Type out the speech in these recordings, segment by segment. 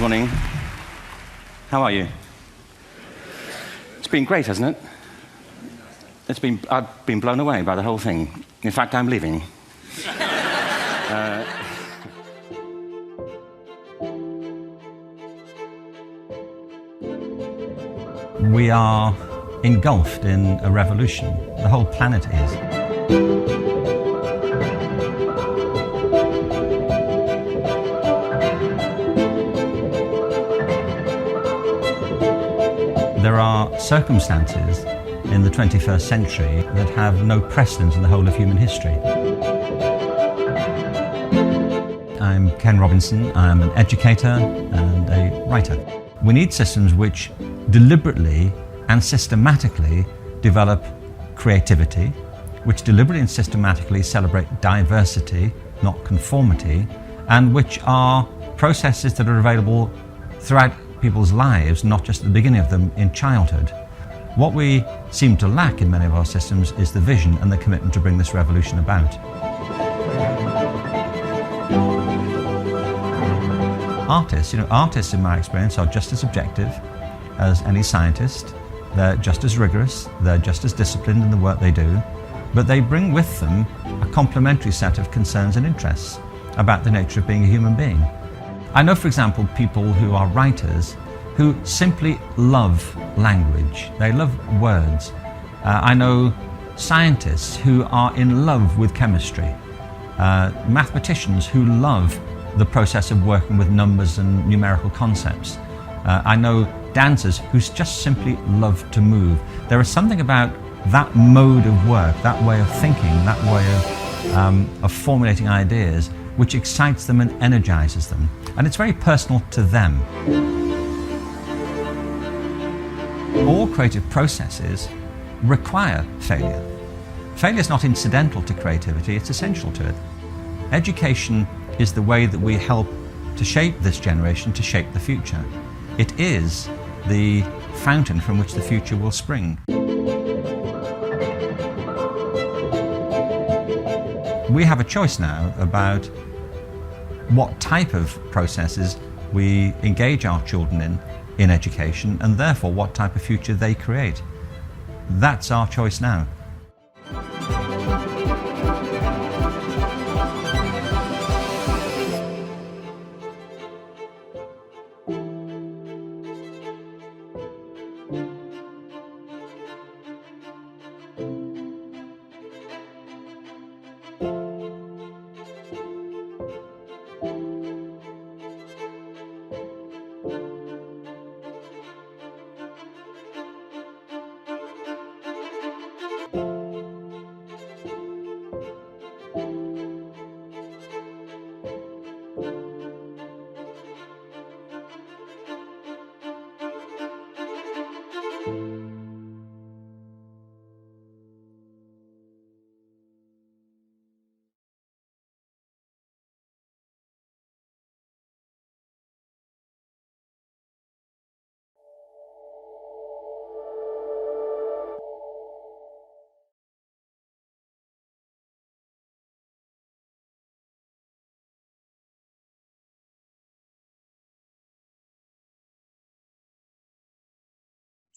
Good morning. How are you? It's been great, hasn't it? I've been blown away by the whole thing. In fact, I'm leaving. We are engulfed in a revolution. The whole planet is. There are circumstances in the 21st century that have no precedent in the whole of human history. I'm Ken Robinson. I'm an educator and a writer. We need systems which deliberately and systematically develop creativity, which deliberately and systematically celebrate diversity, not conformity, and which are processes that are available throughout people's lives, not just at the beginning of them in childhood. What we seem to lack in many of our systems is the vision and the commitment to bring this revolution about. Artists in my experience are just as objective as any scientist. They're just as rigorous, they're just as disciplined in the work they do, but they bring with them a complementary set of concerns and interests about the nature of being a human being. I know, for example, people who are writers who simply love language. They love words. I know scientists who are in love with chemistry. Mathematicians who love the process of working with numbers and numerical concepts. I know dancers who just simply love to move. There is something about that mode of work, that way of thinking, that way of formulating ideas, which excites them and energizes them. And it's very personal to them. All creative processes require failure. Failure is not incidental to creativity, it's essential to it. Education is the way that we help to shape this generation, to shape the future. It is the fountain from which the future will spring. We have a choice now about what type of processes we engage our children in education, and therefore what type of future they create. That's our choice now.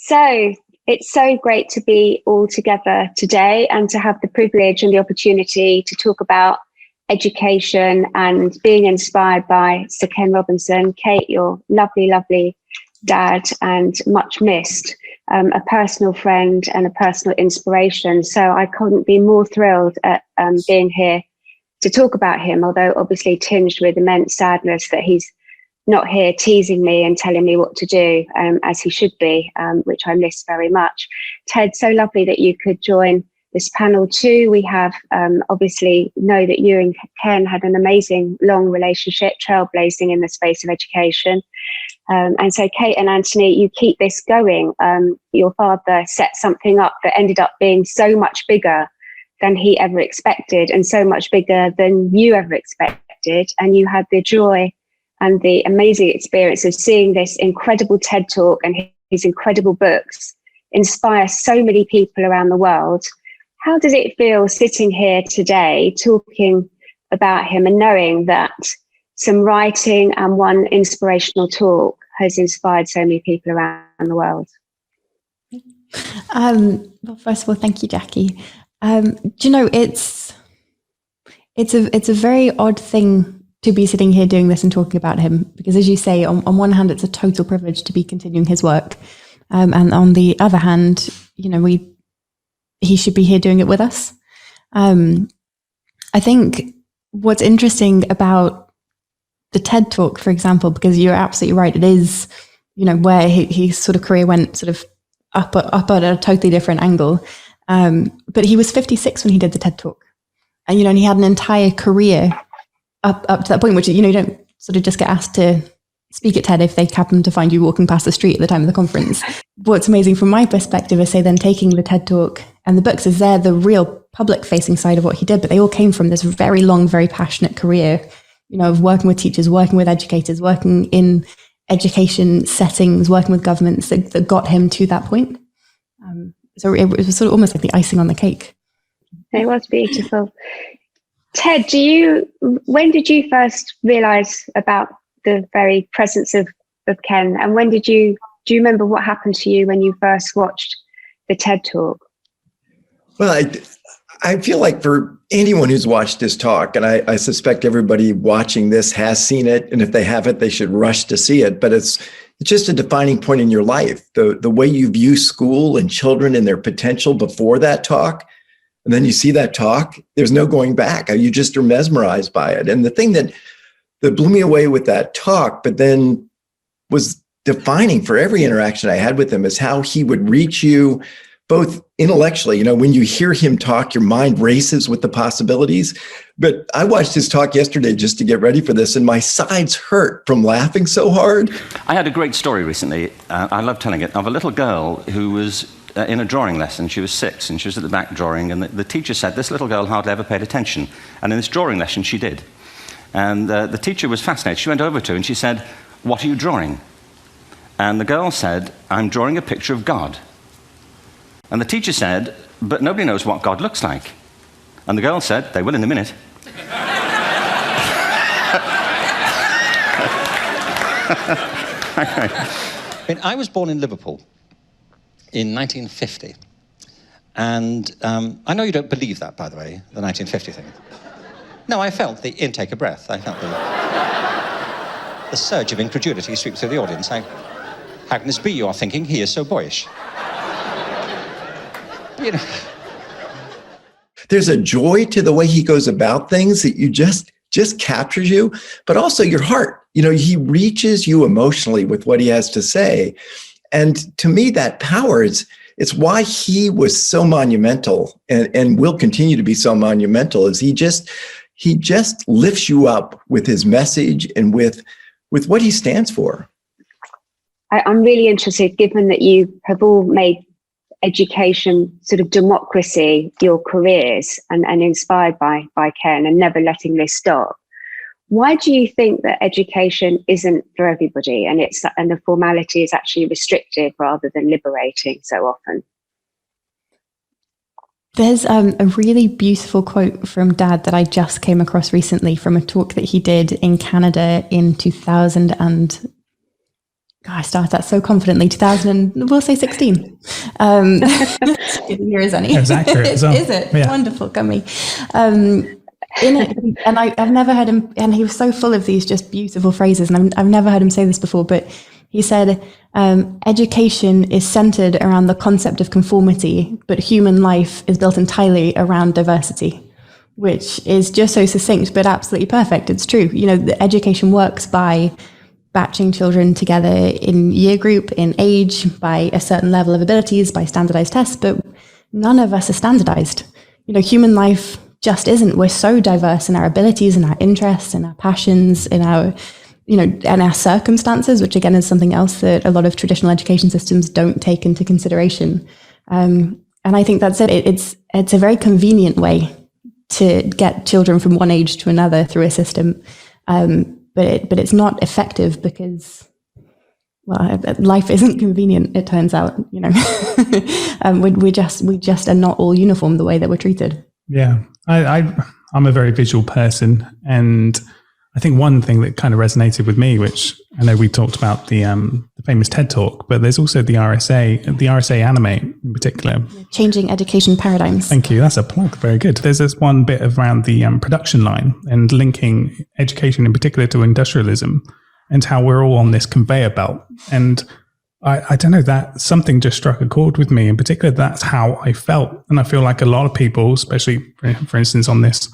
So it's so great to be all together today and to have the privilege and the opportunity to talk about education and being inspired by Sir Ken Robinson. Kate, your lovely, lovely dad and much missed, a personal friend and a personal inspiration. So I couldn't be more thrilled at being here to talk about him, although obviously tinged with immense sadness that he's not here teasing me and telling me what to do, as he should be, which I miss very much. Ted, so lovely that you could join this panel too. We have obviously know that you and Ken had an amazing long relationship, trailblazing in the space of education. And so Kate and Anthony, you keep this going. Your father set something up that ended up being so much bigger than he ever expected and so much bigger than you ever expected. And you had the joy and the amazing experience of seeing this incredible TED Talk and his incredible books inspire so many people around the world. How does it feel sitting here today talking about him and knowing that some writing and one inspirational talk has inspired so many people around the world? Well, first of all, thank you, Jackie. Do you know, it's a very odd thing to be sitting here doing this and talking about him, because as you say, on one hand, it's a total privilege to be continuing his work. And on the other hand, you know, he should be here doing it with us. I think what's interesting about the TED Talk, for example, because you're absolutely right, it is, you know, where his sort of career went sort of up at a totally different angle. But he was 56 when he did the TED Talk. And, you know, and he had an entire career up to that point, which, you know, you don't sort of just get asked to speak at TED if they happen to find you walking past the street at the time of the conference. What's amazing from my perspective is, say, then taking the TED Talk and the books is they're the real public-facing side of what he did, but they all came from this very long, very passionate career, you know, of working with teachers, working with educators, working in education settings, working with governments that got him to that point. So it was sort of almost like the icing on the cake. It was beautiful. Ted, when did you first realise about the very presence of Ken, and when do you remember what happened to you when you first watched the TED Talk? Well, I feel like for anyone who's watched this talk, and I suspect everybody watching this has seen it, and if they haven't, they should rush to see it, but it's just a defining point in your life. The way you view school and children and their potential before that talk, and then you see that talk, there's no going back. You just are mesmerized by it. And the thing that blew me away with that talk, but then was defining for every interaction I had with him, is how he would reach you both intellectually. You know, when you hear him talk, your mind races with the possibilities. But I watched his talk yesterday just to get ready for this, and my sides hurt from laughing so hard. I had a great story recently, I love telling it, of a little girl who was in a drawing lesson. She was 6 and she was at the back drawing, and the teacher said this little girl hardly ever paid attention. And in this drawing lesson, she did. And the teacher was fascinated. She went over to her and she said, "What are you drawing?" And the girl said, "I'm drawing a picture of God." And the teacher said, "But nobody knows what God looks like." And the girl said, "They will in a minute." I was born in Liverpool in 1950. And I know you don't believe that, by the way, the 1950 thing. No, I felt the intake of breath. I felt the surge of incredulity sweep through the audience. How can this be, you are thinking? He is so boyish. You know. There's a joy to the way he goes about things that you just captures you, but also your heart. You know, he reaches you emotionally with what he has to say. And to me, that power it's why he was so monumental and will continue to be so monumental, is he just lifts you up with his message and with what he stands for. I'm really interested, given that you have all made education sort of democracy your careers and inspired by Ken and never letting this stop. Why do you think that education isn't for everybody and the formality is actually restrictive rather than liberating so often? There's a really beautiful quote from Dad that I just came across recently from a talk that he did in Canada in 2000 and I started that so confidently. 2016. Here is any. It's accurate as well. Is it? Yeah. Wonderful, Gummy. In it, and I've never heard him, and he was so full of these just beautiful phrases, and I've never heard him say this before, but he said, education is centered around the concept of conformity, but human life is built entirely around diversity, which is just so succinct, but absolutely perfect. It's true. You know, the education works by batching children together in year group, in age, by a certain level of abilities, by standardized tests, but none of us are standardized. You know, human life just isn't. We're so diverse in our abilities and our interests and our passions, in our, you know, and our circumstances, which again is something else that a lot of traditional education systems don't take into consideration. And I think that's it. It's a very convenient way to get children from one age to another through a system. But it's not effective because, well, life isn't convenient, it turns out, you know. We just are not all uniform the way that we're treated. Yeah, I'm a very visual person, and I think one thing that kind of resonated with me, which I know we talked about the famous TED Talk, but there's also the RSA Animate in particular. Changing education paradigms. Thank you. That's a plug. Very good. There's this one bit around the production line and linking education in particular to industrialism and how we're all on this conveyor belt. And I don't know, that something just struck a chord with me. In particular, that's how I felt. And I feel like a lot of people, especially for instance on this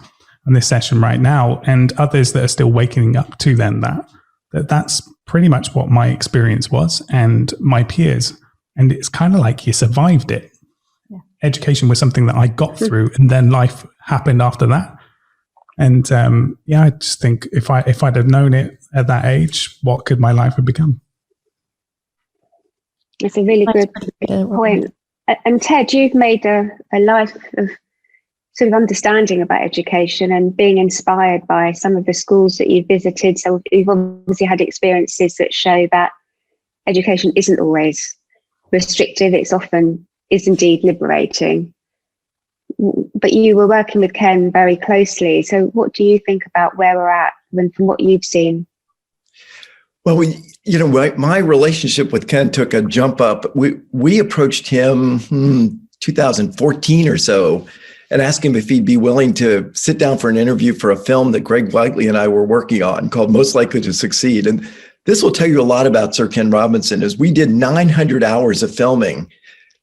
session right now, and others that are still waking up to then that's pretty much what my experience was and my peers. And it's kind of like you survived it. Yeah. Education was something that I got through, and then life happened after that. And I just think if I'd have known it at that age, what could my life have become? It's a really good point. And Ted, you've made a life of sort of understanding about education and being inspired by some of the schools that you've visited. So you've obviously had experiences that show that education isn't always restrictive. It's often is indeed liberating. But you were working with Ken very closely. So what do you think about where we're at from what you've seen? Well, my relationship with Ken took a jump up. We approached him 2014 or so and asked him if he'd be willing to sit down for an interview for a film that Greg Whiteley and I were working on called Most Likely to Succeed. And this will tell you a lot about Sir Ken Robinson, is we did 900 hours of filming.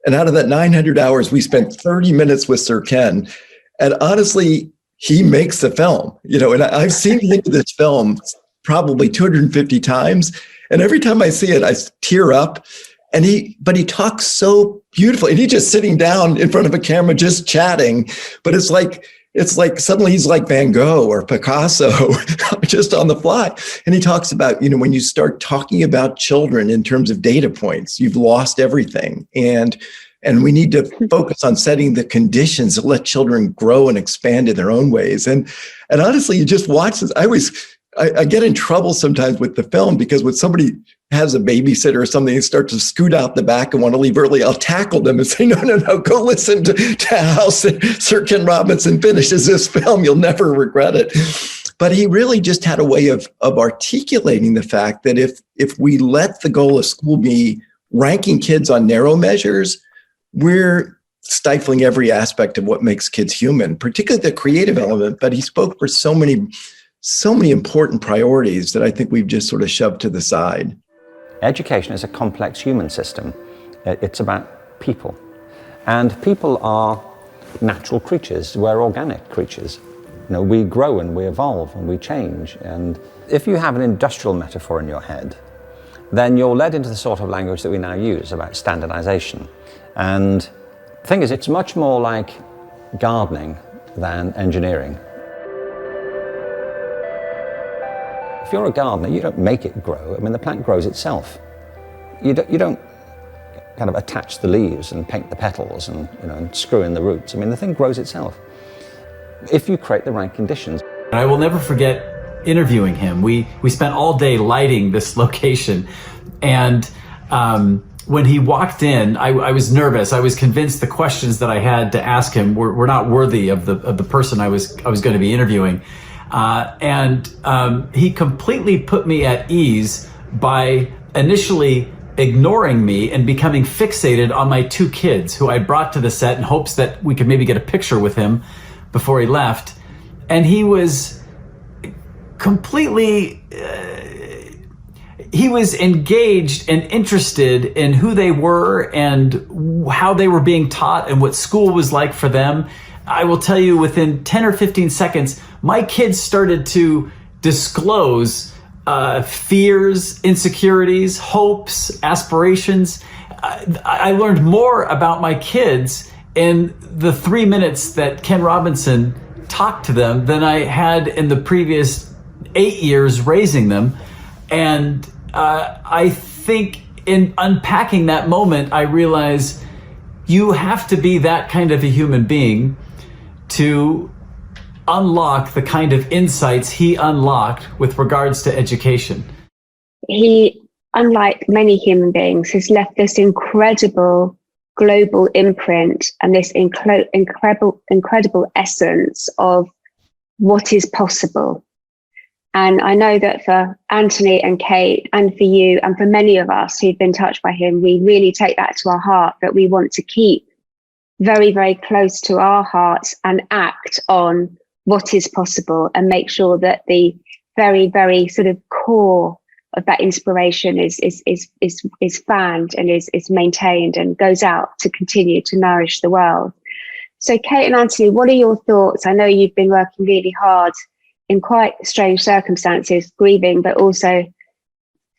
And out of that 900 hours, we spent 30 minutes with Sir Ken. And honestly, he makes the film, and I've seen him in this film probably 250 times. And every time I see it, I tear up. But he talks so beautifully, and he's just sitting down in front of a camera, just chatting. But it's like suddenly he's like Van Gogh or Picasso, just on the fly. And he talks about, when you start talking about children in terms of data points, you've lost everything. And we need to focus on setting the conditions to let children grow and expand in their own ways. And honestly, you just watch this. I get in trouble sometimes with the film because when somebody has a babysitter or something and starts to scoot out the back and want to leave early, I'll tackle them and say, no, go listen to how Sir Ken Robinson finishes this film. You'll never regret it. But he really just had a way of articulating the fact that if we let the goal of school be ranking kids on narrow measures, we're stifling every aspect of what makes kids human, particularly the creative element. But he spoke for so many important priorities that I think we've just sort of shoved to the side. Education is a complex human system. It's about people. And people are natural creatures. We're organic creatures. We grow and we evolve and we change. And if you have an industrial metaphor in your head, then you're led into the sort of language that we now use about standardization. And the thing is, it's much more like gardening than engineering. If you're a gardener, you don't make it grow. The plant grows itself. You don't kind of attach the leaves and paint the petals and and screw in the roots. The thing grows itself if you create the right conditions. I will never forget interviewing him. We spent all day lighting this location, and when he walked in, I was nervous. I was convinced the questions that I had to ask him were not worthy of the person I was going to be interviewing. He completely put me at ease by initially ignoring me and becoming fixated on my two kids, who I brought to the set in hopes that we could maybe get a picture with him before he left. And he was completely, he was engaged and interested in who they were and how they were being taught and what school was like for them. I will tell you, within 10 or 15 seconds, my kids started to disclose fears, insecurities, hopes, aspirations. I learned more about my kids in the 3 minutes that Ken Robinson talked to them than I had in the previous 8 years raising them. And I think in unpacking that moment, I realized you have to be that kind of a human being to unlock the kind of insights he unlocked with regards to education. He, unlike many human beings, has left this incredible global imprint and this incredible essence of what is possible. And I know that for Anthony and Kate and for you and for many of us who've been touched by him, we really take that to our heart, that we want to keep very, very close to our hearts and act on what is possible and make sure that the very, very sort of core of that inspiration is fanned and is maintained and goes out to continue to nourish the world. So Kate and Anthony, what are your thoughts? I know you've been working really hard in quite strange circumstances, grieving, but also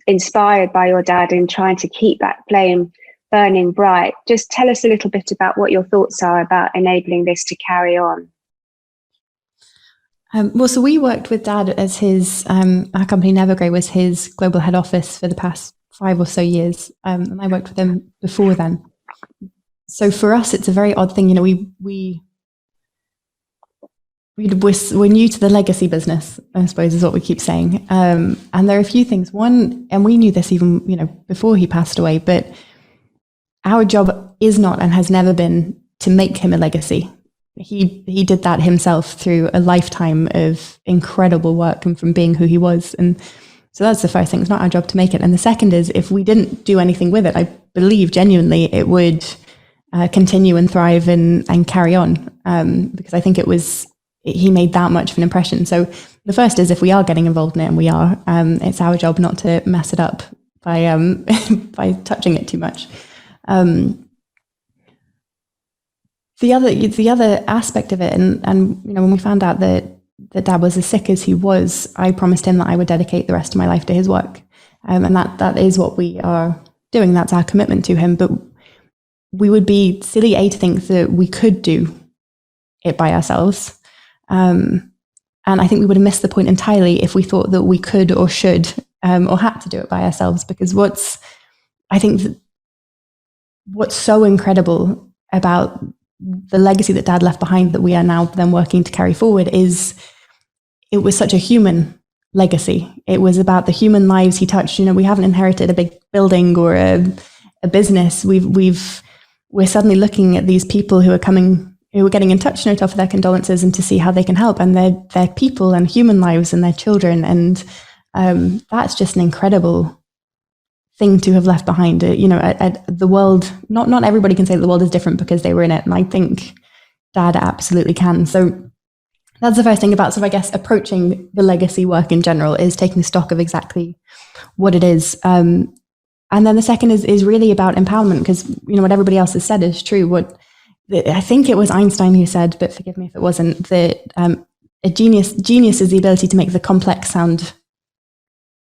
inspired by your dad in trying to keep that flame burning bright. Just tell us a little bit about what your thoughts are about enabling this to carry on. Well, so we worked with Dad as his, our company Nevergrey was his global head office for the past 5 or so years. And I worked with him before then. So for us, it's a very odd thing. You know, we're new to the legacy business, I suppose is what we keep saying. And there are a few things. One, and we knew this even, you know, before he passed away, but our job is not and has never been to make him a legacy. He did that himself through a lifetime of incredible work and from being who he was. And so that's the first thing. It's not our job to make it. And the second is, if we didn't do anything with it, I believe genuinely it would continue and thrive and carry on. Because I think he made that much of an impression. So the first is, if we are getting involved in it, and we are, it's our job not to mess it up by by touching it too much. The other aspect of it, and you know, when we found out that Dad was as sick as he was, I promised him that I would dedicate the rest of my life to his work, and that is what we are doing. That's our commitment to him. But we would be silly to think that we could do it by ourselves, and I think we would have missed the point entirely if we thought that we could or should or had to do it by ourselves. Because what's so incredible about the legacy that Dad left behind, that we are now then working to carry forward, is it was such a human legacy. It was about the human lives he touched. You know, we haven't inherited a big building or a business. We're suddenly looking at these people who are getting in touch, to offer their condolences and to see how they can help, and their people and human lives and their children. And that's just an incredible thing to have left behind. You know, at the world, not everybody can say that the world is different because they were in it, and I think Dad absolutely can. So that's the first thing about sort of, I guess, approaching the legacy work in general, is taking stock of exactly what it is. And then the second is really about empowerment, because, you know, what everybody else has said is true. I think it was Einstein who said, but forgive me if it wasn't, that a genius is the ability to make the complex sound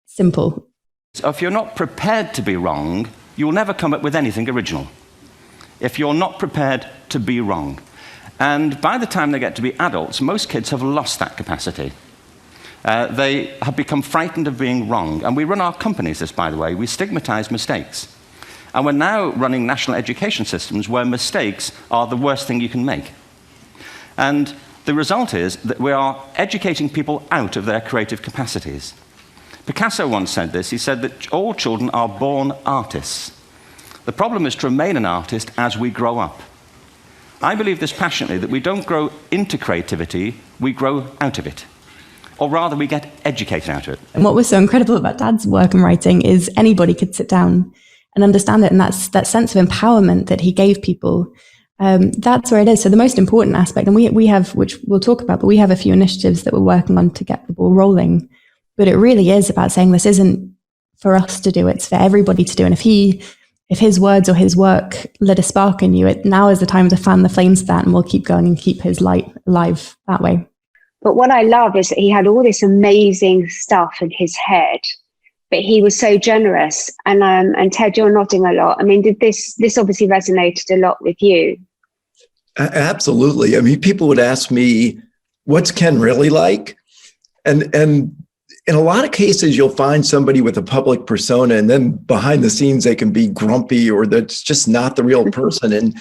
simple. So if you're not prepared to be wrong, you will never come up with anything original. If you're not prepared to be wrong. And by the time they get to be adults, most kids have lost that capacity. They have become frightened of being wrong. And we run our companies this, by the way. We stigmatize mistakes. And we're now running national education systems where mistakes are the worst thing you can make. And the result is that we are educating people out of their creative capacities. Picasso once said this. He said that all children are born artists. The problem is to remain an artist as we grow up. I believe this passionately, that we don't grow into creativity, we grow out of it. Or rather, we get educated out of it. And what was so incredible about Dad's work and writing is anybody could sit down and understand it. And that's that sense of empowerment that he gave people. That's where it is. So the most important aspect, and we have, which we'll talk about, but we have a few initiatives that we're working on to get the ball rolling. But it really is about saying this isn't for us to do, it's for everybody to do. And if his words or his work lit a spark in you, now is the time to fan the flames of that, and we'll keep going and keep his light alive that way. But what I love is that he had all this amazing stuff in his head, but he was so generous. And Ted, you're nodding a lot. I mean, did this obviously resonated a lot with you? Absolutely. I mean, people would ask me, what's Ken really like? And in a lot of cases, you'll find somebody with a public persona, and then behind the scenes, they can be grumpy, or that's just not the real person.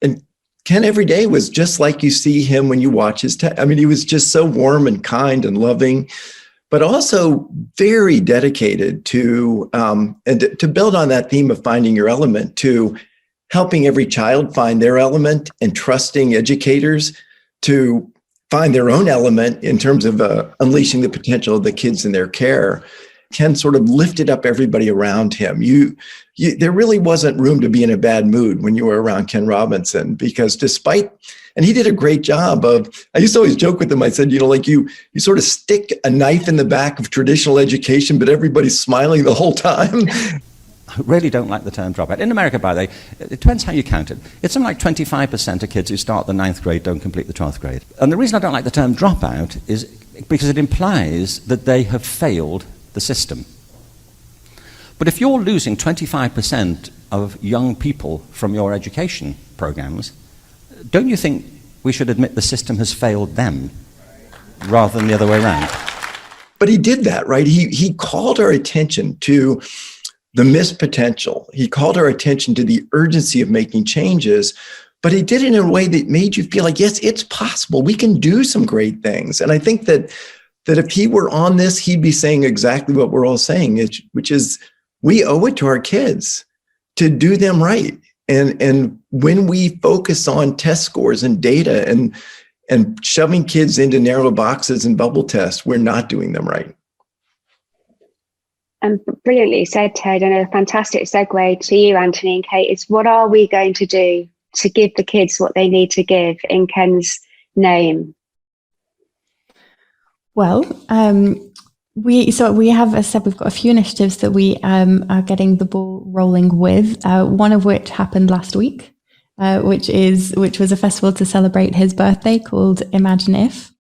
And Ken every day was just like you see him when you watch his I mean, he was just so warm and kind and loving, but also very dedicated to, and to build on that theme of finding your element, to helping every child find their element and trusting educators to find their own element in terms of unleashing the potential of the kids in their care, Ken sort of lifted up everybody around him. There really wasn't room to be in a bad mood when you were around Ken Robinson, because and he did a great job I used to always joke with him. I said, like you sort of stick a knife in the back of traditional education, but everybody's smiling the whole time. I really don't like the term dropout. In America, by the way, it depends how you count it. It's something like 25% of kids who start the 9th grade don't complete the 12th grade. And the reason I don't like the term dropout is because it implies that they have failed the system. But if you're losing 25% of young people from your education programs, don't you think we should admit the system has failed them rather than the other way around? But he did that, right? He called our attention to the missed potential. He called our attention to the urgency of making changes, but he did it in a way that made you feel like, yes, it's possible. We can do some great things. And I think that if he were on this, he'd be saying exactly what we're all saying, which is we owe it to our kids to do them right. And when we focus on test scores and data and shoving kids into narrow boxes and bubble tests, we're not doing them right. And brilliantly said, Ted, and a fantastic segue to you, Anthony and Kate, is what are we going to do to give the kids what they need to give in Ken's name? Well, we have, as I said, we've got a few initiatives that we are getting the ball rolling with. One of which happened last week, which was a festival to celebrate his birthday called Imagine If,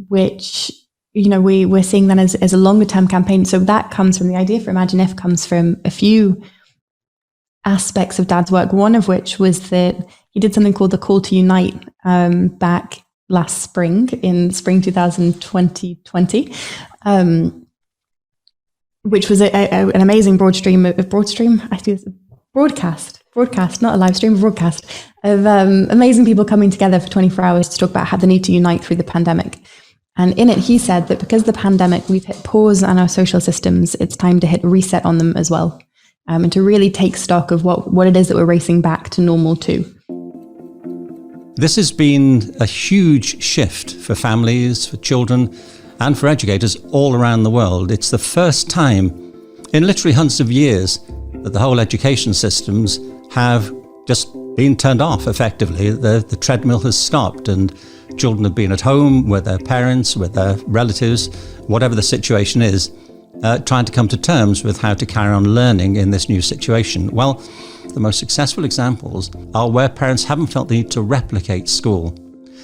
which we're seeing that as a longer term campaign. So that comes from the idea for Imagine If comes from a few aspects of Dad's work. One of which was that he did something called the Call to Unite back last spring, in spring 2020, which was an amazing broadcast, not a live stream, broadcast of amazing people coming together for 24 hours to talk about how the need to unite through the pandemic. And in it, he said that because of the pandemic, we've hit pause on our social systems, it's time to hit reset on them as well, and to really take stock of what it is that we're racing back to normal to. This has been a huge shift for families, for children, and for educators all around the world. It's the first time in literally hundreds of years that the whole education systems have just been turned off effectively. The treadmill has stopped and children have been at home with their parents, with their relatives, whatever the situation is, trying to come to terms with how to carry on learning in this new situation. Well, the most successful examples are where parents haven't felt the need to replicate school.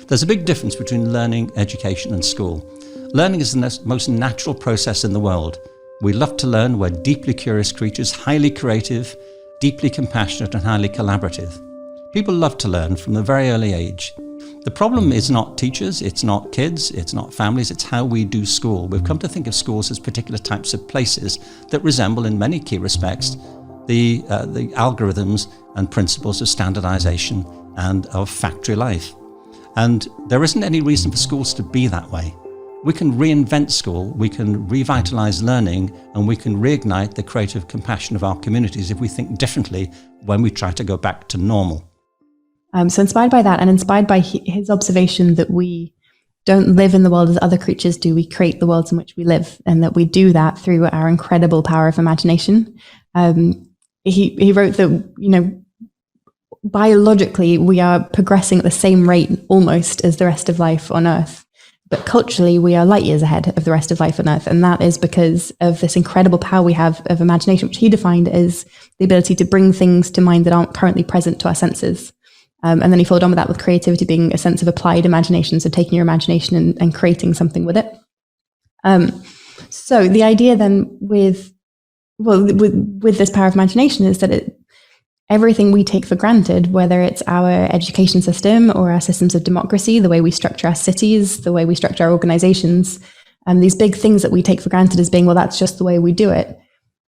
There's a big difference between learning, education, and school. Learning is the most natural process in the world. We love to learn. We're deeply curious creatures, highly creative, deeply compassionate, and highly collaborative. People love to learn from a very early age. The problem is not teachers, it's not kids, it's not families, it's how we do school. We've come to think of schools as particular types of places that resemble, in many key respects, the algorithms and principles of standardization and of factory life. And there isn't any reason for schools to be that way. We can reinvent school, we can revitalize learning, and we can reignite the creative compassion of our communities if we think differently when we try to go back to normal. So inspired by that, and inspired by his observation that we don't live in the world as other creatures do, we create the worlds in which we live, and that we do that through our incredible power of imagination. He wrote that, biologically, we are progressing at the same rate almost as the rest of life on Earth. But culturally, we are light years ahead of the rest of life on Earth. And that is because of this incredible power we have of imagination, which he defined as the ability to bring things to mind that aren't currently present to our senses. And then he followed on with that with creativity being a sense of applied imagination. So taking your imagination and creating something with it. So the idea then with this power of imagination is that everything we take for granted, whether it's our education system or our systems of democracy, the way we structure our cities, the way we structure our organizations, these big things that we take for granted as being, well, that's just the way we do it.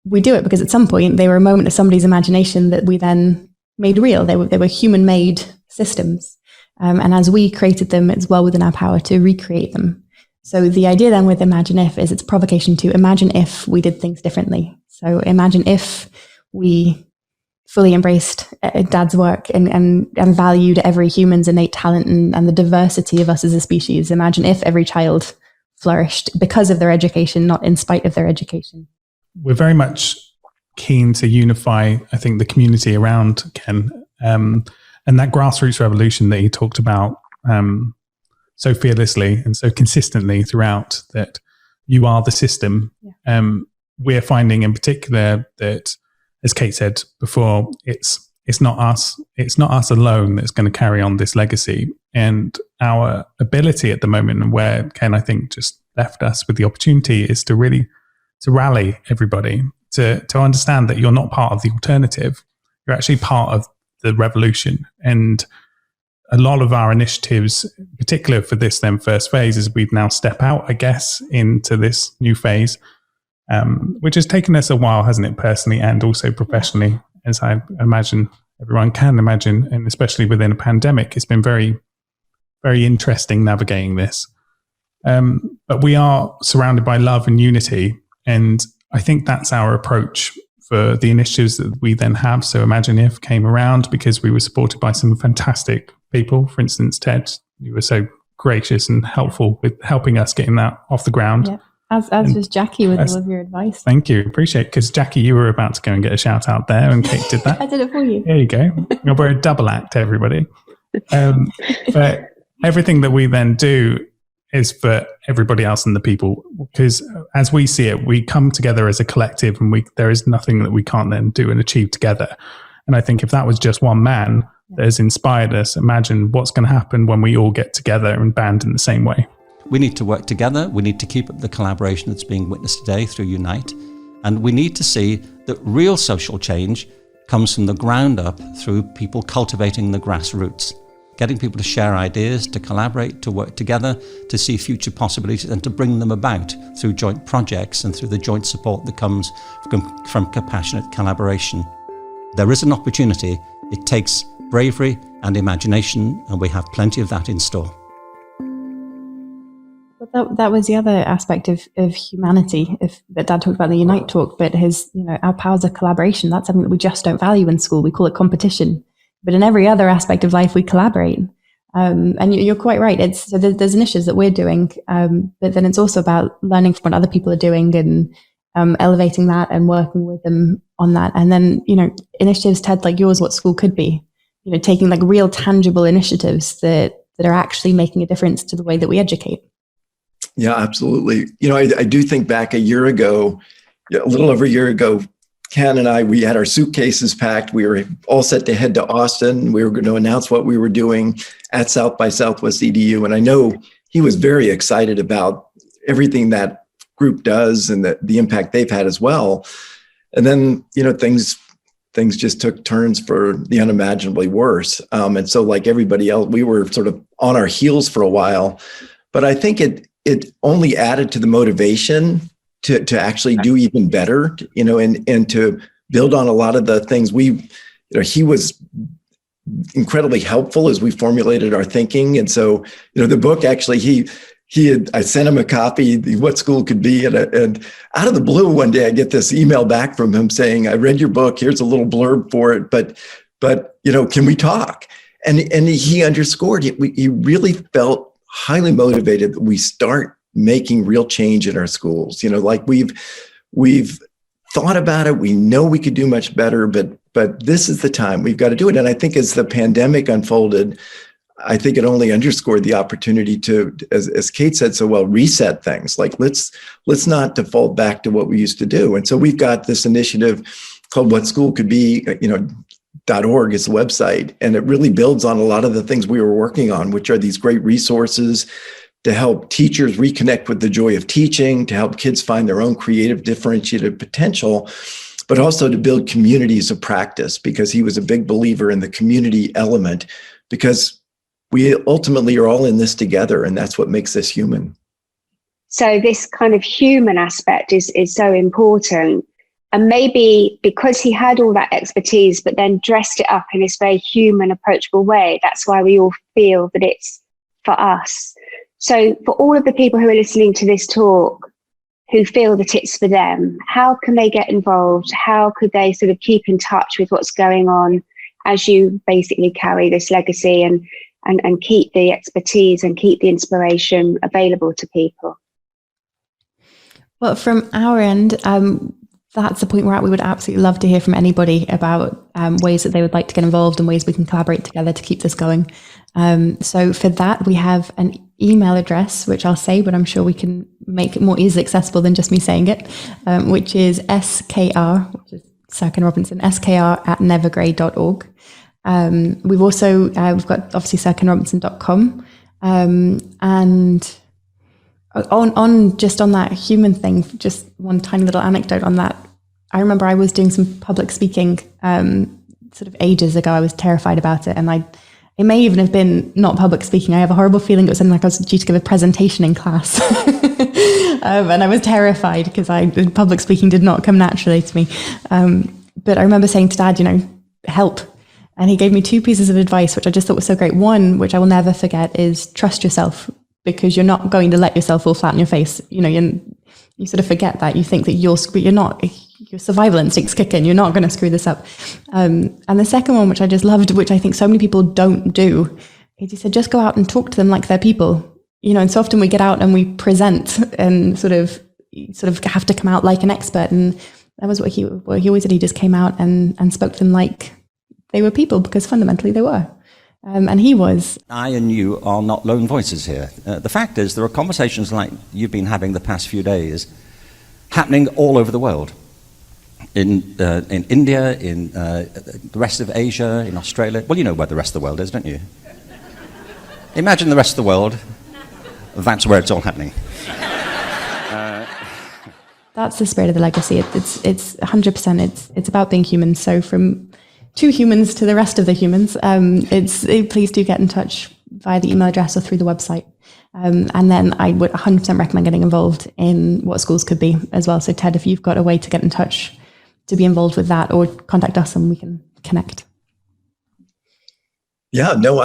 We do it because at some point they were a moment of somebody's imagination that we then made real. They were human-made systems. And as we created them, it's well within our power to recreate them. So the idea then with Imagine If is it's a provocation to imagine if we did things differently. So imagine if we fully embraced Dad's work and valued every human's innate talent and the diversity of us as a species. Imagine if every child flourished because of their education, not in spite of their education. We're very much keen to unify, I think, the community around Ken, and that grassroots revolution that he talked about so fearlessly and so consistently throughout, that you are the system. Yeah. We're finding in particular that, as Kate said before, it's not us alone that's going to carry on this legacy. And our ability at the moment, and where Ken, I think, just left us with the opportunity, is to really to rally everybody to understand that you're not part of the alternative. You're actually part of the revolution. And a lot of our initiatives, in particular for this then first phase, is we've now step out, I guess, into this new phase, which has taken us a while, hasn't it, personally and also professionally, as I imagine everyone can imagine, and especially within a pandemic. It's been very, very interesting navigating this. But we are surrounded by love and unity, and I think that's our approach for the initiatives that we then have. So Imagine If came around because we were supported by some fantastic people. For instance, Ted, you were so gracious and helpful with helping us getting that off the ground. Yeah. As was Jackie with all of your advice. Thank you. Appreciate it. Because Jackie, you were about to go and get a shout out there, and Kate did that. I did it for you. There you go. We're a double act, everybody. But everything that we then do is for everybody else and the people, because as we see it, we come together as a collective, and there is nothing that we can't then do and achieve together. And I think if that was just one man that has inspired us, imagine what's going to happen when we all get together and band in the same way. We need to work together. We need to keep up the collaboration that's being witnessed today through Unite. And we need to see that real social change comes from the ground up through people cultivating the grassroots, getting people to share ideas, to collaborate, to work together, to see future possibilities, and to bring them about through joint projects and through the joint support that comes from compassionate collaboration. There is an opportunity. It takes bravery and imagination, and we have plenty of that in store. That was the other aspect of humanity that Dad talked about in the Unite talk, but our powers of collaboration, that's something that we just don't value in school. We call it competition. But in every other aspect of life, we collaborate. And you're quite right. There's initiatives that we're doing, but then it's also about learning from what other people are doing and elevating that and working with them on that. And then, initiatives, Ted, like yours, what school could be, taking like real tangible initiatives that are actually making a difference to the way that we educate. Yeah, absolutely. I do think back a year ago, a little over a year ago, Ken and I, we had our suitcases packed. We were all set to head to Austin. We were going to announce what we were doing at South by Southwest EDU. And I know he was very excited about everything that group does and the impact they've had as well. And then, things just took turns for the unimaginably worse. And so like everybody else, we were sort of on our heels for a while. But I think it only added to the motivation to actually do even better, and to build on a lot of the things he was incredibly helpful as we formulated our thinking. And so, the book actually, I sent him a copy, what school could be. And out of the blue, one day I get this email back from him saying, I read your book, here's a little blurb for it, but can we talk? And he underscored it. He really felt highly motivated that we start making real change in our schools. Like we've thought about it. We know we could do much better, but this is the time we've got to do it. And I think as the pandemic unfolded, I think it only underscored the opportunity to, as Kate said so well, reset things. Like let's not default back to what we used to do. And so we've got this initiative called What School Could Be, .org is the website, and it really builds on a lot of the things we were working on, which are these great resources to help teachers reconnect with the joy of teaching, to help kids find their own creative, differentiated potential, but also to build communities of practice, because he was a big believer in the community element, because we ultimately are all in this together, and that's what makes us human. So this kind of human aspect is so important. And maybe because he had all that expertise, but then dressed it up in this very human, approachable way, that's why we all feel that it's for us. So for all of the people who are listening to this talk, who feel that it's for them, how can they get involved? How could they sort of keep in touch with what's going on as you basically carry this legacy and keep the expertise and keep the inspiration available to people? Well, from our end, that's the point where we would absolutely love to hear from anybody about ways that they would like to get involved and ways we can collaborate together to keep this going. So for that, we have an email address, which I'll say, but I'm sure we can make it more easily accessible than just me saying it, which is SKR, which is Sir Ken Robinson, skr@nevergrey.org. We've also, we've got obviously sirkenrobinson.com, and on that human thing, just one tiny little anecdote on that. I remember I was doing some public speaking sort of ages ago. I was terrified about it, and it may even have been not public speaking. I have a horrible feeling it was something like I was due to give a presentation in class. And I was terrified because public speaking did not come naturally to me. But I remember saying to Dad, help. And he gave me 2 pieces of advice, which I just thought was so great. One, which I will never forget, is trust yourself, because you're not going to let yourself fall flat on your face. You sort of forget that. You think that your survival instincts kick in. You're not going to screw this up. And the second one, which I just loved, which I think so many people don't do, is he said, just go out and talk to them like they're people. And so often we get out and we present and sort of have to come out like an expert. And that was what he always did. He just came out and spoke to them like they were people, because fundamentally they were. And he was. I and you are not lone voices here. The fact is, there are conversations like you've been having the past few days happening all over the world. In India, in the rest of Asia, in Australia. Well, you know where the rest of the world is, don't you? Imagine the rest of the world. That's where it's all happening. That's the spirit of the legacy. It's 100%. It's about being human. So from 2 humans to the rest of the humans, please do get in touch via the email address or through the website. And then I would 100% recommend getting involved in what schools could be as well. So Ted, if you've got a way to get in touch to be involved with that, or contact us and we can connect. Yeah, no,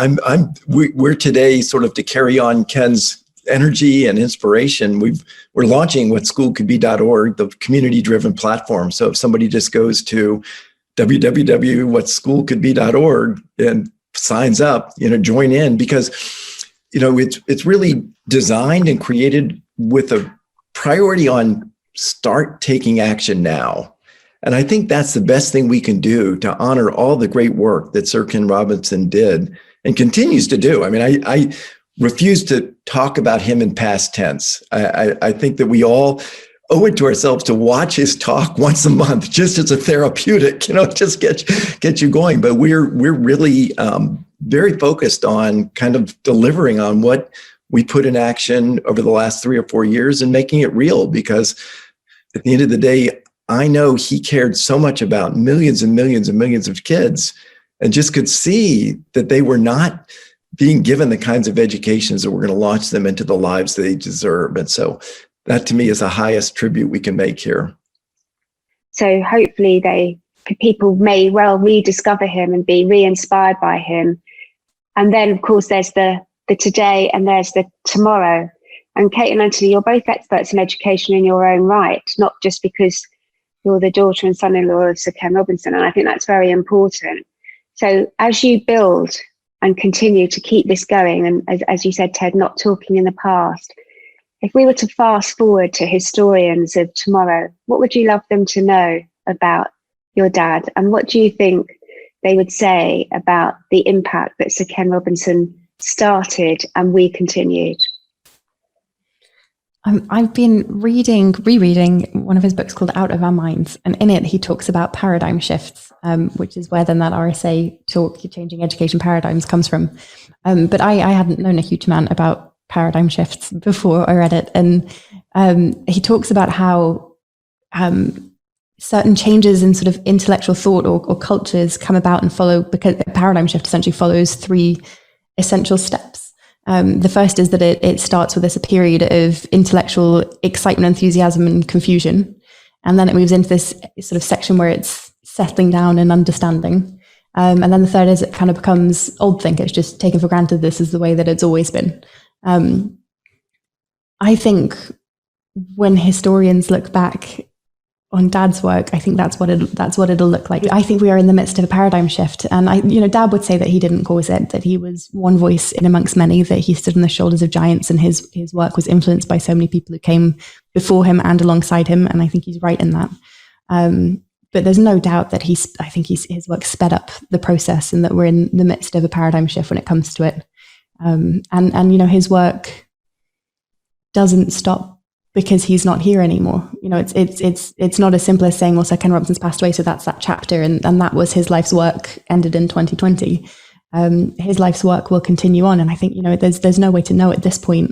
we're today sort of to carry on Ken's energy and inspiration. We're launching whatschoolcouldbe.org, the community-driven platform. So if somebody just goes to www.whatschoolcouldbe.org and signs up, join in, because it's really designed and created with a priority on start taking action now. And I think that's the best thing we can do to honor all the great work that Sir Ken Robinson did and continues to do. I mean, I refuse to talk about him in past tense. I think that we all owe it to ourselves to watch his talk once a month, just as a therapeutic, just get you going. But we're really very focused on kind of delivering on what we put in action over the last 3 or 4 years and making it real, because at the end of the day, I know he cared so much about millions and millions and millions of kids, and just could see that they were not being given the kinds of educations that were going to launch them into the lives they deserve. And so that to me is the highest tribute we can make here. So hopefully people may well rediscover him and be re-inspired by him. And then of course there's the today and there's the tomorrow. And Kate and Anthony, you're both experts in education in your own right, not just because you're the daughter and son-in-law of Sir Ken Robinson. And I think that's very important. So as you build and continue to keep this going, and as you said, Ted, not talking in the past, if we were to fast forward to historians of tomorrow, what would you love them to know about your dad? And what do you think they would say about the impact that Sir Ken Robinson started and we continued? I've been rereading one of his books called Out of Our Minds, and in it he talks about paradigm shifts, which is where then that RSA talk, Changing Education Paradigms, comes from. But I hadn't known a huge amount about paradigm shifts before I read it, and he talks about how certain changes in sort of intellectual thought or cultures come about and follow, because a paradigm shift essentially follows 3 essential steps. The first is that it starts with this period of intellectual excitement, enthusiasm, and confusion. And then it moves into this sort of section where it's settling down and understanding. And then the third is it kind of becomes old think. It's just taken for granted this is the way that it's always been. I think when historians look back on Dad's work, I think that's what it'll look like. I think we are in the midst of a paradigm shift, and Dad would say that he didn't cause it, that he was one voice in amongst many, that he stood on the shoulders of giants, and his work was influenced by so many people who came before him and alongside him, and I think he's right in that. But there's no doubt that his work sped up the process, and that we're in the midst of a paradigm shift when it comes to it. And his work doesn't stop because he's not here anymore. It's not as simple as saying, well, Sir Ken Robinson's passed away, so that's that chapter, and that was his life's work, ended in 2020. His life's work will continue on, and I think there's no way to know at this point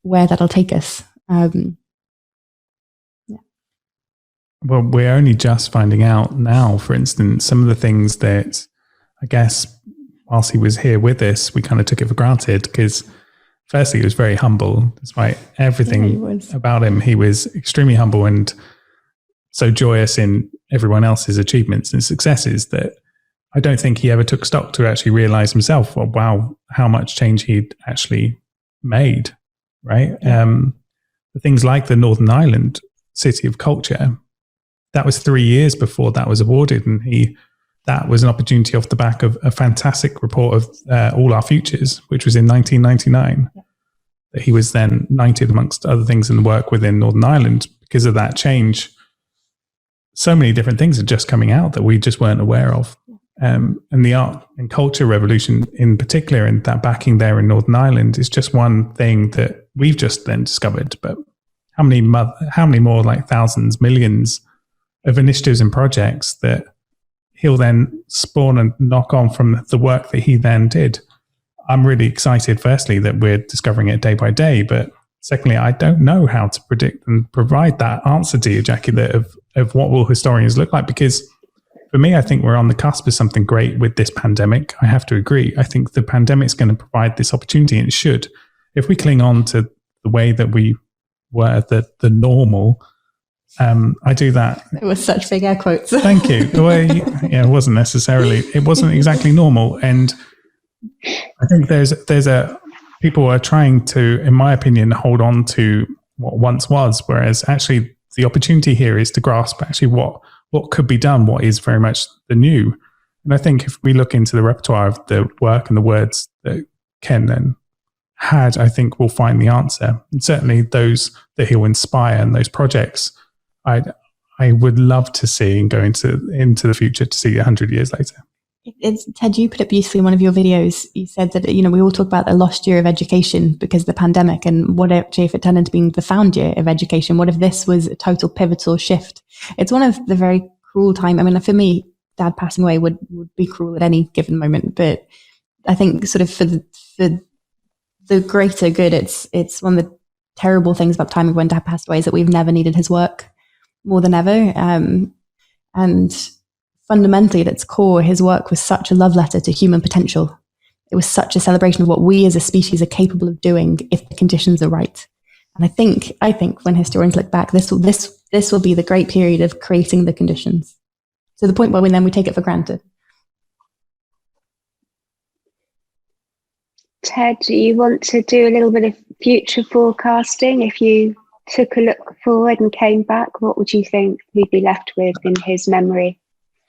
where that'll take us. Well, we're only just finding out now, for instance, some of the things that I guess whilst he was here with us, we kind of took it for granted, because firstly, he was very humble. Despite everything about him, he was extremely humble and so joyous in everyone else's achievements and successes that I don't think he ever took stock to actually realize himself, well, wow, how much change he'd actually made, right? Yeah. Things like the Northern Ireland City of Culture, that was 3 years before that was awarded, and that was an opportunity off the back of a fantastic report of All Our Futures, which was in 1999. Yeah. That he was then knighted, amongst other things, in the work within Northern Ireland. Because of that change, so many different things are just coming out that we just weren't aware of. And the art and culture revolution in particular, and that backing there in Northern Ireland, is just one thing that we've just then discovered. But how many more, like thousands, millions of initiatives and projects that he'll then spawn and knock on from the work that he then did. I'm really excited, firstly, that we're discovering it day by day, but secondly, I don't know how to predict and provide that answer to you, Jackie, of what will historians look like, because for me, I think we're on the cusp of something great with this pandemic. I have to agree. I think the pandemic's going to provide this opportunity, and it should. If we cling on to the way that we were, the normal, I do that. It was such big air quotes. Thank you. Well, yeah, it wasn't exactly normal. And I think people are trying to, in my opinion, hold on to what once was, whereas actually the opportunity here is to grasp actually what could be done, what is very much the new. And I think if we look into the repertoire of the work and the words that Ken then had, I think we'll find the answer. And certainly those that he'll inspire and those projects, I would love to see and go into the future to see 100 years later. Ted, you put it beautifully in one of your videos. You said that, we all talk about the lost year of education because of the pandemic, and what if it turned into being the found year of education? What if this was a total pivotal shift? It's one of the very cruel time. I mean, for me, Dad passing away would be cruel at any given moment, but I think sort of for the greater good, it's one of the terrible things about timing when Dad passed away is that we've never needed his work more than ever. And fundamentally, at its core, his work was such a love letter to human potential. It was such a celebration of what we as a species are capable of doing if the conditions are right. And I think when historians look back, this will be the great period of creating the conditions, to the point where we take it for granted. Ted, do you want to do a little bit of future forecasting? If you took a look forward and came back, what would you think we'd be left with in his memory?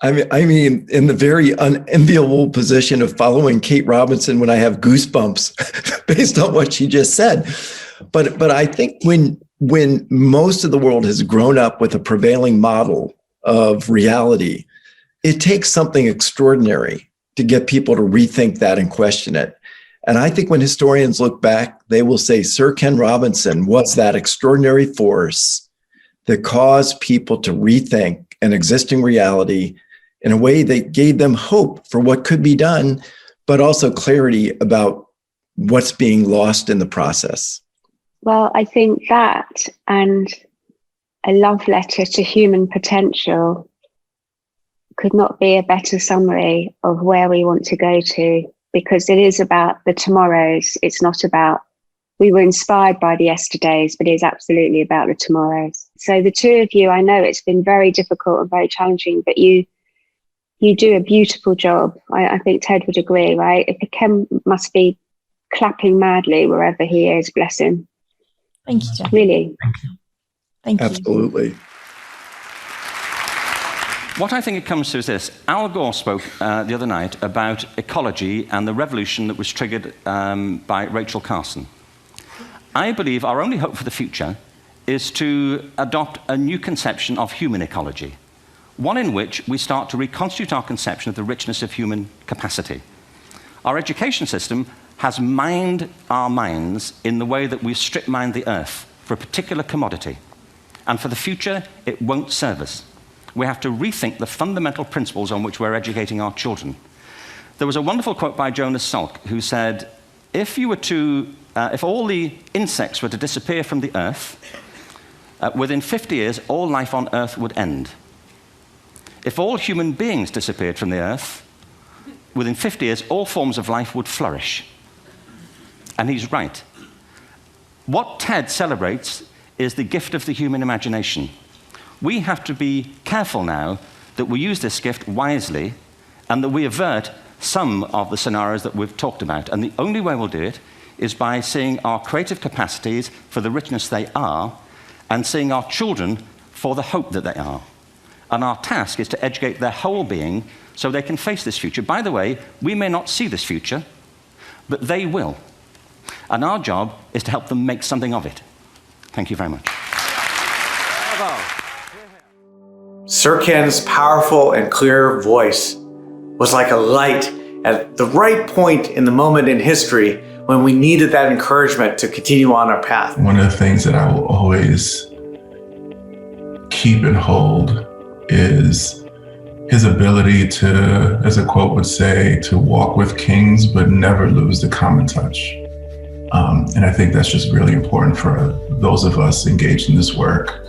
I mean, in the very unenviable position of following Kate Robinson when I have goosebumps based on what she just said. But I think when most of the world has grown up with a prevailing model of reality, it takes something extraordinary to get people to rethink that and question it. And I think when historians look back, they will say Sir Ken Robinson was that extraordinary force that caused people to rethink an existing reality in a way that gave them hope for what could be done, but also clarity about what's being lost in the process. Well, I think that and a love letter to human potential could not be a better summary of where we want to go to, because it is about the tomorrows. It's not about, we were inspired by the yesterdays, but it is absolutely about the tomorrows. So the two of you, I know it's been very difficult and very challenging, but you do a beautiful job. I think Ted would agree, right? If Ken must be clapping madly wherever he is, bless him. Thank you, Jack. Really. Thank you. Absolutely. What I think it comes to is this. Al Gore spoke the other night about ecology and the revolution that was triggered by Rachel Carson. I believe our only hope for the future is to adopt a new conception of human ecology, one in which we start to reconstitute our conception of the richness of human capacity. Our education system has mined our minds in the way that we strip mine the earth for a particular commodity. And for the future, it won't serve us. We have to rethink the fundamental principles on which we're educating our children. There was a wonderful quote by Jonas Salk, who said, if all the insects were to disappear from the earth, within 50 years, all life on earth would end. If all human beings disappeared from the earth, within 50 years, all forms of life would flourish. And he's right. What TED celebrates is the gift of the human imagination. We have to be careful now that we use this gift wisely and that we avert some of the scenarios that we've talked about. And the only way we'll do it is by seeing our creative capacities for the richness they are and seeing our children for the hope that they are. And our task is to educate their whole being so they can face this future. By the way, we may not see this future, but they will. And our job is to help them make something of it. Thank you very much. Bravo. Sir Ken's powerful and clear voice was like a light at the right point in the moment in history when we needed that encouragement to continue on our path. One of the things that I will always keep and hold is his ability to, as a quote would say, to walk with kings but never lose the common touch. And I think that's just really important for those of us engaged in this work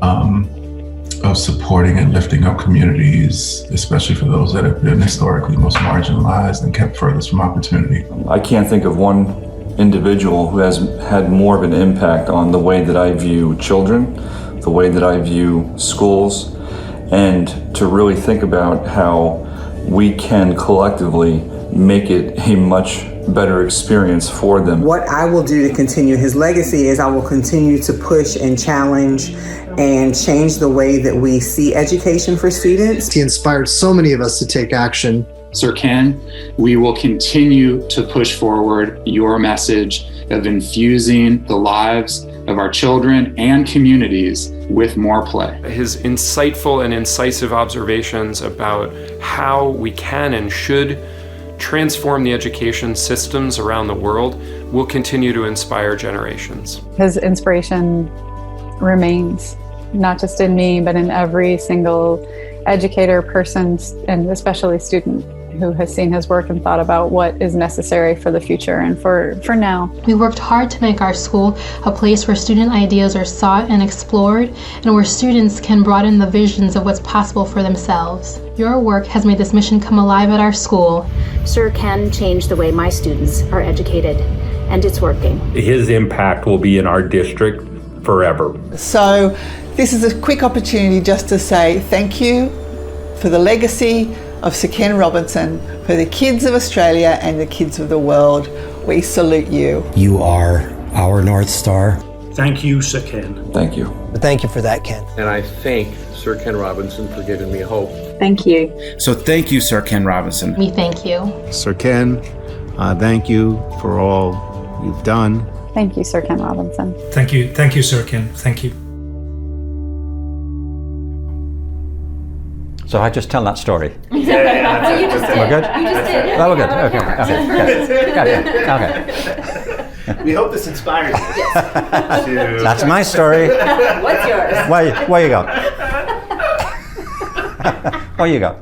of supporting and lifting up communities, especially for those that have been historically most marginalized and kept furthest from opportunity. I can't think of one individual who has had more of an impact on the way that I view children, the way that I view schools, and to really think about how we can collectively make it a much better experience for them. What I will do to continue his legacy is I will continue to push and challenge and change the way that we see education for students. He inspired so many of us to take action. Sir Ken, we will continue to push forward your message of infusing the lives of our children and communities with more play. His insightful and incisive observations about how we can and should transform the education systems around the world will continue to inspire generations. His inspiration remains, not just in me, but in every single educator, person, and especially student who has seen his work and thought about what is necessary for the future and for now. We worked hard to make our school a place where student ideas are sought and explored, and where students can broaden the visions of what's possible for themselves. Your work has made this mission come alive at our school. Sir Ken changed the way my students are educated, and it's working. His impact will be in our district forever. So this is a quick opportunity just to say thank you for the legacy of Sir Ken Robinson, for the kids of Australia and the kids of the world. We salute you. You are our North Star. Thank you, Sir Ken. Thank you. Thank you for that, Ken. And I thank Sir Ken Robinson for giving me hope. Thank you. So thank you, Sir Ken Robinson. We thank you. Sir Ken, thank you for all you've done. Thank you, Sir Ken Robinson. Thank you, Sir Ken. Thank you. So I just tell that story. Yeah, you just did. We're good? You just did. Oh, we're good. Okay. We hope this inspires you. That's my story. What's yours? Where you go? Where you go?